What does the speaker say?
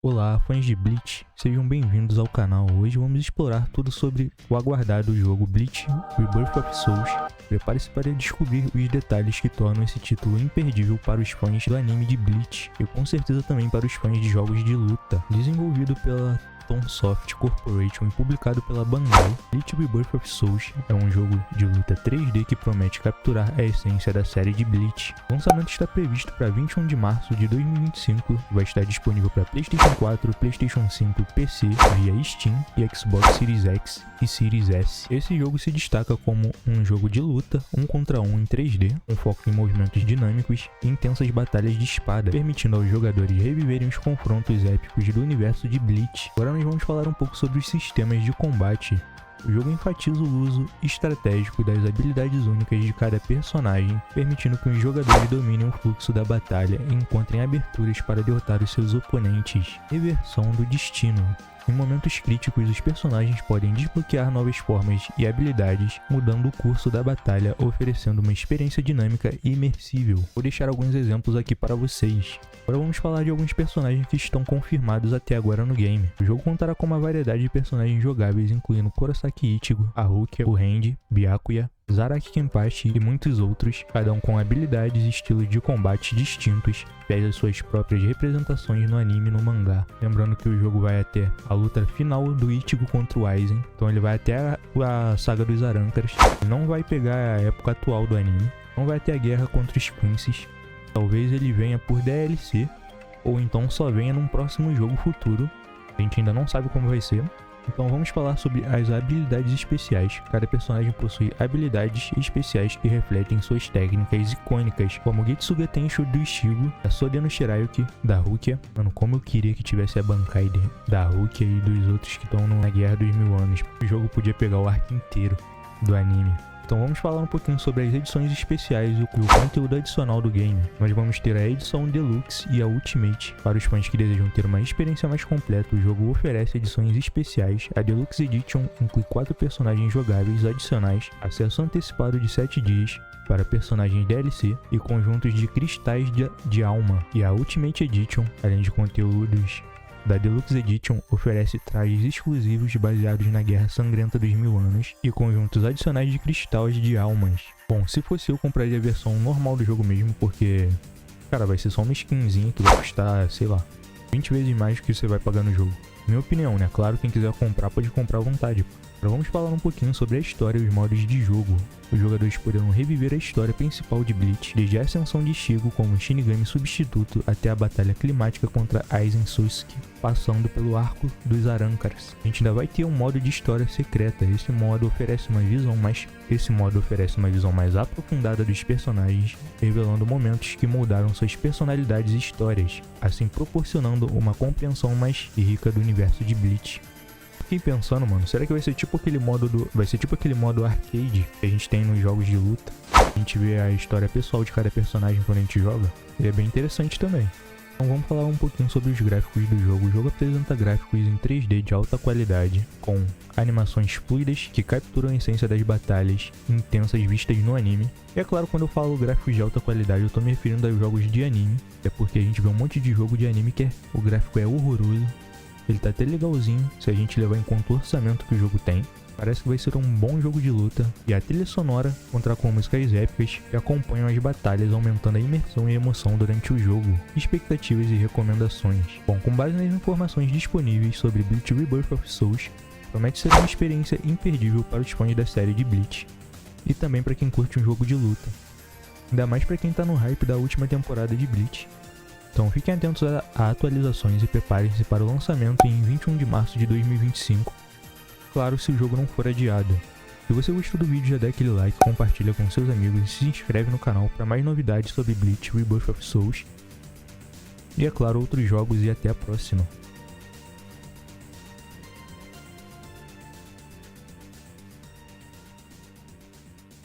Olá, fãs de Bleach, sejam bem-vindos ao canal. Hoje vamos explorar tudo sobre o aguardado jogo Bleach Rebirth of Souls. Prepare-se para descobrir os detalhes que tornam esse título imperdível para os fãs do anime de Bleach e com certeza também para os fãs de jogos de luta. Desenvolvido pela Tonsoft Corporation e publicado pela Bandai, Bleach Rebirth of Souls é um jogo de luta 3D que promete capturar a essência da série de Bleach. O lançamento está previsto para 21 de março de 2025 e vai estar disponível para PlayStation 4, PlayStation 5, PC, via Steam e Xbox Series X e Series S. Esse jogo se destaca como um jogo de luta 1 contra 1 em 3D, com foco em movimentos dinâmicos e intensas batalhas de espada, permitindo aos jogadores reviverem os confrontos épicos do universo de Bleach. Agora nós vamos falar um pouco sobre os sistemas de combate. O jogo enfatiza o uso estratégico das habilidades únicas de cada personagem, permitindo que os jogadores dominem o fluxo da batalha e encontrem aberturas para derrotar os seus oponentes. Reversão do destino. Em momentos críticos, os personagens podem desbloquear novas formas e habilidades, mudando o curso da batalha, oferecendo uma experiência dinâmica e imersível. Vou deixar alguns exemplos aqui para vocês. Agora vamos falar de alguns personagens que estão confirmados até agora no game. O jogo contará com uma variedade de personagens jogáveis, incluindo Kurosaki Ichigo, Haruka, o Randy, Byakuya, Zaraki Kenpachi e muitos outros, cada um com habilidades e estilos de combate distintos, pese às suas próprias representações no anime e no mangá. Lembrando que o jogo vai até a luta final do Ichigo contra o Aizen, então ele vai até a saga dos Arrancaras, não vai pegar a época atual do anime, não vai até a guerra contra os Quincy's. Talvez ele venha por DLC, ou então só venha num próximo jogo futuro, a gente ainda não sabe como vai ser. Então vamos falar sobre as habilidades especiais. Cada personagem possui habilidades especiais que refletem suas técnicas icônicas, como Getsuga Tensho do Ichigo, a Sode no Shirayuki da Rukia. Mano, como eu queria que tivesse a Bankai da Rukia e dos outros que estão na Guerra dos Mil Anos. O jogo podia pegar o arco inteiro do anime. Então vamos falar um pouquinho sobre as edições especiais e o conteúdo adicional do game. Nós vamos ter a edição Deluxe e a Ultimate. Para os fãs que desejam ter uma experiência mais completa, o jogo oferece edições especiais. A Deluxe Edition inclui 4 personagens jogáveis adicionais, acesso antecipado de 7 dias para personagens DLC e conjuntos de cristais de alma. E a Ultimate Edition, além de conteúdos da Deluxe Edition, oferece trajes exclusivos baseados na Guerra Sangrenta dos Mil Anos e conjuntos adicionais de cristais de almas. Bom, se fosse eu, compraria a versão normal do jogo mesmo, porque, cara, vai ser só uma skinzinha que vai custar, sei lá, 20 vezes mais do que você vai pagar no jogo. Minha opinião, né? Claro, quem quiser comprar pode comprar à vontade. Agora vamos falar um pouquinho sobre a história e os modos de jogo. Os jogadores poderão reviver a história principal de Bleach, desde a ascensão de Ichigo como Shinigami substituto até a batalha climática contra Aizen Sasuke, passando pelo arco dos Arrancaras. A gente ainda vai ter um modo de história secreta. Esse modo oferece uma visão mais aprofundada dos personagens, revelando momentos que moldaram suas personalidades e histórias, assim proporcionando uma compreensão mais rica do universo de Bleach. Fiquei pensando, mano, será que vai ser tipo aquele modo arcade que a gente tem nos jogos de luta? A gente vê a história pessoal de cada personagem quando a gente joga. E é bem interessante também. Então vamos falar um pouquinho sobre os gráficos do jogo. O jogo apresenta gráficos em 3D de alta qualidade, com animações fluidas que capturam a essência das batalhas intensas vistas no anime. E é claro, quando eu falo gráficos de alta qualidade, eu tô me referindo aos jogos de anime, é porque a gente vê um monte de jogo de anime que o gráfico é horroroso. Ele tá até legalzinho, se a gente levar em conta o orçamento que o jogo tem. Parece que vai ser um bom jogo de luta, e a trilha sonora contará com músicas épicas que acompanham as batalhas, aumentando a imersão e emoção durante o jogo. Expectativas e recomendações. Bom, com base nas informações disponíveis sobre Bleach Rebirth of Souls, promete ser uma experiência imperdível para os fãs da série de Bleach, e também para quem curte um jogo de luta. Ainda mais para quem tá no hype da última temporada de Bleach. Então fiquem atentos a atualizações e preparem-se para o lançamento em 21 de março de 2025, claro, se o jogo não for adiado. Se você gostou do vídeo, já dá aquele like, compartilha com seus amigos e se inscreve no canal para mais novidades sobre Bleach Rebirth of Souls e, é claro, outros jogos, e até a próxima.